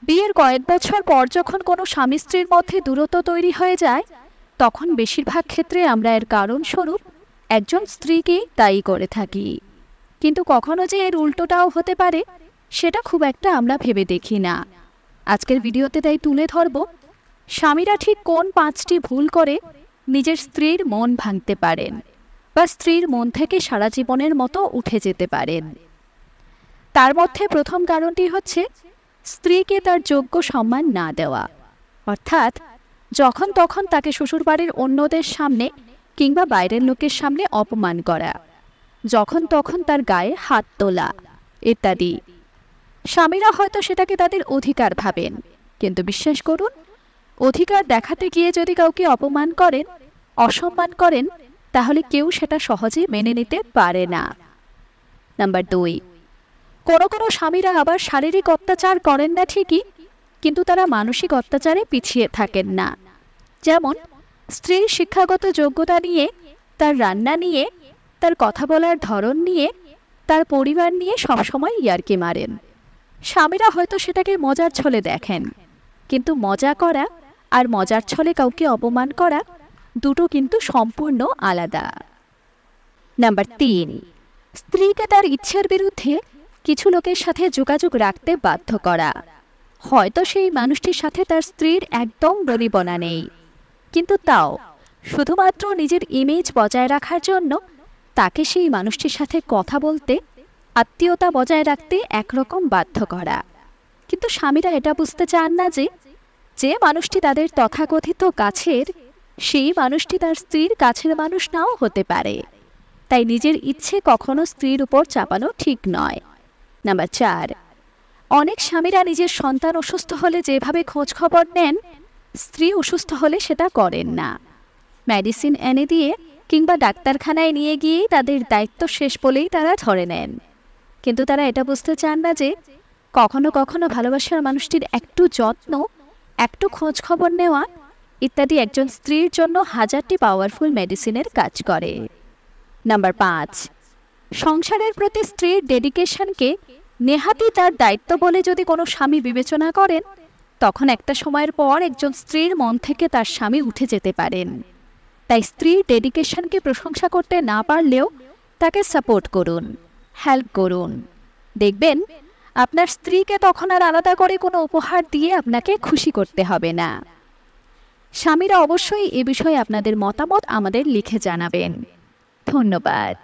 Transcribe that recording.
বিয়ের কয়েক বছর পর যখন কোনো স্বামী স্ত্রীর মধ্যে দূরত্ব তৈরি হয়ে যায়, তখন বেশিরভাগ ক্ষেত্রে আমরা এর কারণস্বরূপ একজন স্ত্রীকেই দায়ী করে থাকি। কিন্তু কখনো যে এর উল্টোটাও হতে পারে, সেটা খুব একটা আমরা ভেবে দেখি না। আজকের ভিডিওতে তাই তুলে ধরব স্বামীরা ঠিক কোন 5টি ভুল করে নিজের স্ত্রীর মন ভাঙতে পারেন বা স্ত্রীর মন থেকে সারা জীবনের মতো উঠে যেতে পারেন। তার মধ্যে প্রথম কারণটি হচ্ছে স্ত্রীকে তার যোগ্য সম্মান না দেওয়া, অর্থাৎ যখন তখন তাকে শ্বশুরবাড়ির অন্যদের সামনে কিংবা বাইরের লোকের সামনে অপমান করা, যখন তখন তার গায়ে হাত তোলা ইত্যাদি। স্বামীরা হয়তো সেটাকে তাদের অধিকার ভাবেন, কিন্তু বিশ্বাস করুন, অধিকার দেখাতে গিয়ে যদি কাউকে অপমান করেন, অসম্মান করেন, তাহলে কেউ সেটা সহজে মেনে নিতে পারে না। নাম্বার 2, কোনো কোনো স্বামীরা আবার শারীরিক অত্যাচার করেন না ঠিকই, কিন্তু তারা মানসিক অত্যাচারে পিছিয়ে থাকেন না। যেমন স্ত্রীর শিক্ষাগত যোগ্যতা নিয়ে, তার রান্না নিয়ে, তার কথা বলার ধরন নিয়ে, তার পরিবার নিয়ে সবসময় ইয়ার্কি মারেন। স্বামীরা হয়তো সেটাকে মজার ছলে দেখেন, কিন্তু মজা করা আর মজার ছলে কাউকে অপমান করা দুটো কিন্তু সম্পূর্ণ আলাদা। নাম্বার 3, স্ত্রীকে তার ইচ্ছের বিরুদ্ধে কিছু লোকের সাথে যোগাযোগ রাখতে বাধ্য করা। হয়তো সেই মানুষটির সাথে তার স্ত্রীর একদম বনিবনা নেই, কিন্তু তাও শুধুমাত্র নিজের ইমেজ বজায় রাখার জন্য তাকে সেই মানুষটির সাথে কথা বলতে, আত্মীয়তা বজায় রাখতে একরকম বাধ্য করা। কিন্তু স্বামীরা এটা বুঝতে চান না যে যে মানুষটি তাদের তথাকথিত কাছের, সেই মানুষটি তার স্ত্রীর কাছের মানুষ নাও হতে পারে। তাই নিজের ইচ্ছে কখনো স্ত্রীর উপর চাপানো ঠিক নয়। নাম্বার 4, অনেক স্বামীরা নিজের সন্তান অসুস্থ হলে যেভাবে খোঁজ খবর নেন, স্ত্রী অসুস্থ হলে সেটা করেন না। মেডিসিন এনে দিয়ে কিংবা ডাক্তারখানায় নিয়ে গিয়েই তাদের দায়িত্ব শেষ বলেই তারা ধরে নেন। কিন্তু তারা এটা বুঝতে চান না যে কখনো কখনো ভালোবাসার মানুষটির একটু যত্ন, একটু খোঁজ খবর নেওয়া ইত্যাদি একজন স্ত্রীর জন্য হাজারটি পাওয়ারফুল মেডিসিনের কাজ করে। নাম্বার 5, সংসারের প্রতি স্ত্রীর ডেডিকেশনকে নেহাতি তার দায়িত্ব বলে যদি কোনো স্বামী বিবেচনা করেন, তখন একটা সময়ের পর একজন স্ত্রীর মন থেকে তার স্বামী উঠে যেতে পারেন। তাই স্ত্রীর ডেডিকেশনকে প্রশংসা করতে না পারলেও তাকে সাপোর্ট করুন, হেল্প করুন। দেখবেন আপনার স্ত্রীকে তখন আর আলাদা করে কোনো উপহার দিয়ে আপনাকে খুশি করতে হবে না। স্বামীরা অবশ্যই এ বিষয়ে আপনাদের মতামত আমাদের লিখে জানাবেন। ধন্যবাদ।